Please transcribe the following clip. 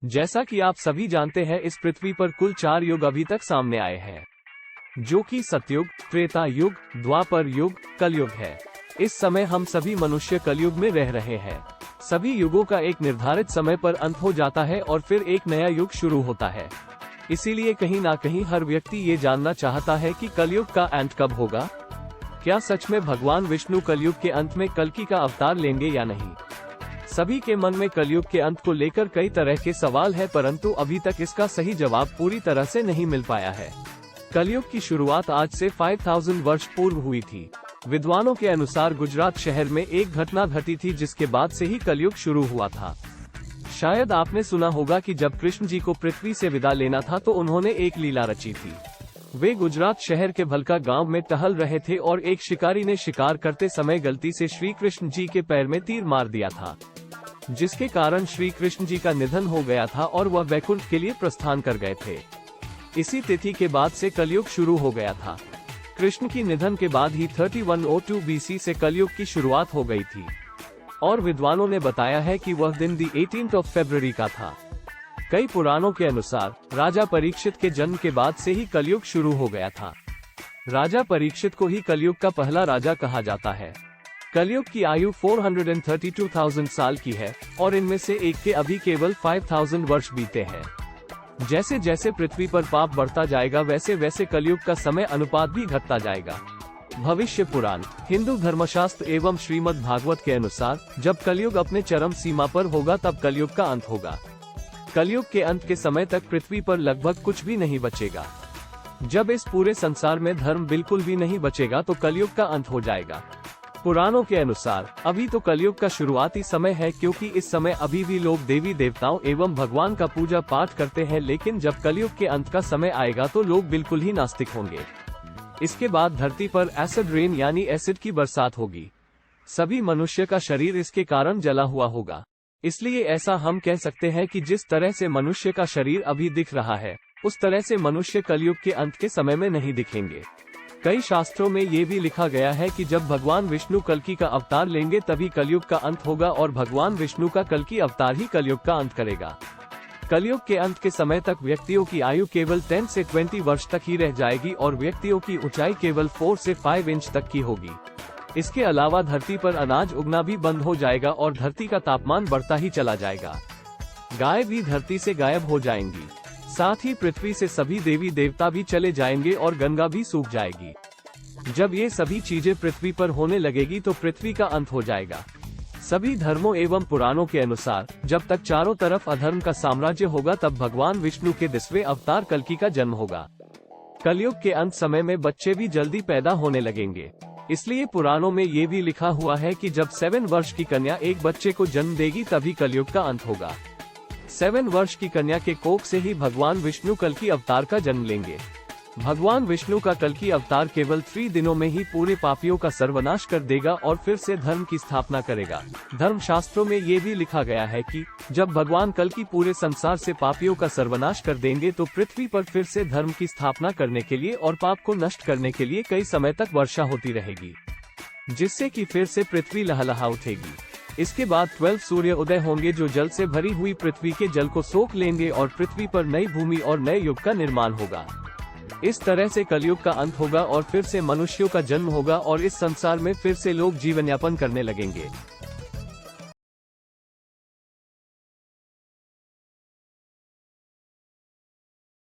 जैसा कि आप सभी जानते हैं, इस पृथ्वी पर कुल 4 युग अभी तक सामने आए हैं, जो कि सतयुग, त्रेता युग, द्वापर युग, कलयुग है। इस समय हम सभी मनुष्य कलयुग में रह रहे हैं। सभी युगों का एक निर्धारित समय पर अंत हो जाता है और फिर एक नया युग शुरू होता है। इसीलिए कहीं ना कहीं हर व्यक्ति ये जानना चाहता है कि कलयुग का अंत कब होगा। क्या सच में भगवान विष्णु कलयुग के अंत में कल्कि का अवतार लेंगे या नहीं? सभी के मन में कलयुग के अंत को लेकर कई तरह के सवाल है, परंतु अभी तक इसका सही जवाब पूरी तरह से नहीं मिल पाया है। कलयुग की शुरुआत आज से 5000 वर्ष पूर्व हुई थी। विद्वानों के अनुसार गुजरात शहर में एक घटना घटी थी, जिसके बाद से ही कलयुग शुरू हुआ था। शायद आपने सुना होगा कि जब कृष्ण जी को पृथ्वी से विदा लेना था तो उन्होंने एक लीला रची थी। वे गुजरात शहर के भलका गांव में टहल रहे थे और एक शिकारी ने शिकार करते समय गलती से श्री कृष्ण जी के पैर में तीर मार दिया था, जिसके कारण श्री कृष्ण जी का निधन हो गया था और वह वैकुंठ के लिए प्रस्थान कर गए थे। इसी तिथि के बाद से कलयुग शुरू हो गया था। कृष्ण की निधन के बाद ही 3102 BC से कलयुग की शुरुआत हो गई थी और विद्वानों ने बताया है कि वह दिन 18 फरवरी का था। कई पुराणों के अनुसार राजा परीक्षित के जन्म के बाद से ही कलयुग शुरू हो गया था। राजा परीक्षित को ही कलयुग का पहला राजा कहा जाता है। कलयुग की आयु 432,000 साल की है और इनमें से एक के अभी केवल 5000 वर्ष बीते हैं। जैसे जैसे पृथ्वी पर पाप बढ़ता जाएगा वैसे वैसे कलयुग का समय अनुपात भी घटता जाएगा। भविष्य पुराण, हिंदू धर्मशास्त्र एवं श्रीमद् भागवत के अनुसार जब कलयुग अपने चरम सीमा पर होगा तब कलयुग का अंत होगा। कलयुग के अंत के समय तक पृथ्वी पर लगभग कुछ भी नहीं बचेगा। जब इस पूरे संसार में धर्म बिल्कुल भी नहीं बचेगा तो कलयुग का अंत हो जाएगा। पुराणों के अनुसार अभी तो कलयुग का शुरुआती समय है, क्योंकि इस समय अभी भी लोग देवी देवताओं एवं भगवान का पूजा पाठ करते हैं, लेकिन जब कलयुग के अंत का समय आएगा तो लोग बिल्कुल ही नास्तिक होंगे। इसके बाद धरती पर एसिड रेन यानी एसिड की बरसात होगी। सभी मनुष्य का शरीर इसके कारण जला हुआ होगा। इसलिए ऐसा हम कह सकते हैं कि जिस तरह से मनुष्य का शरीर अभी दिख रहा है, उस तरह से मनुष्य कलयुग के अंत के समय में नहीं दिखेंगे। कई शास्त्रों में ये भी लिखा गया है कि जब भगवान विष्णु कल्कि का अवतार लेंगे तभी कलयुग का अंत होगा और भगवान विष्णु का कल्कि अवतार ही कलयुग का अंत करेगा। कलयुग के अंत के समय तक व्यक्तियों की आयु केवल 10 से 20 वर्ष तक ही रह जाएगी और व्यक्तियों की ऊंचाई केवल 4 से 5 इंच तक की होगी। इसके अलावा धरती पर अनाज उगना भी बंद हो जाएगा और धरती का तापमान बढ़ता ही चला जाएगा। गाय भी धरती से गायब हो जाएंगी। साथ ही पृथ्वी से सभी देवी देवता भी चले जाएंगे और गंगा भी सूख जाएगी। जब ये सभी चीजें पृथ्वी पर होने लगेगी तो पृथ्वी का अंत हो जाएगा। सभी धर्मों एवं पुराणों के अनुसार जब तक चारों तरफ अधर्म का साम्राज्य होगा तब भगवान विष्णु के 10वें अवतार कल्कि का जन्म होगा। कलयुग के अंत समय में बच्चे भी जल्दी पैदा होने लगेंगे। इसलिए पुराणों में ये भी लिखा हुआ है कि जब 7 वर्ष की कन्या एक बच्चे को जन्म देगी तभी कलयुग का अंत होगा। 7 वर्ष की कन्या के कोख से ही भगवान विष्णु कल्कि अवतार का जन्म लेंगे। भगवान विष्णु का कल्कि अवतार केवल 3 दिनों में ही पूरे पापियों का सर्वनाश कर देगा और फिर से धर्म की स्थापना करेगा। धर्म शास्त्रों में ये भी लिखा गया है कि जब भगवान कल्कि पूरे संसार से पापियों का सर्वनाश कर देंगे तो पृथ्वी पर फिर से धर्म की स्थापना करने के लिए और पाप को नष्ट करने के लिए कई समय तक वर्षा होती रहेगी, जिससे कि फिर से पृथ्वी लहलहा उठेगी। इसके बाद 12 सूर्य उदय होंगे जो जल से भरी हुई पृथ्वी के जल को सोख लेंगे और पृथ्वी पर नई भूमि और नए युग का निर्माण होगा। इस तरह से कलयुग का अंत होगा और फिर से मनुष्यों का जन्म होगा और इस संसार में फिर से लोग जीवन यापन करने लगेंगे।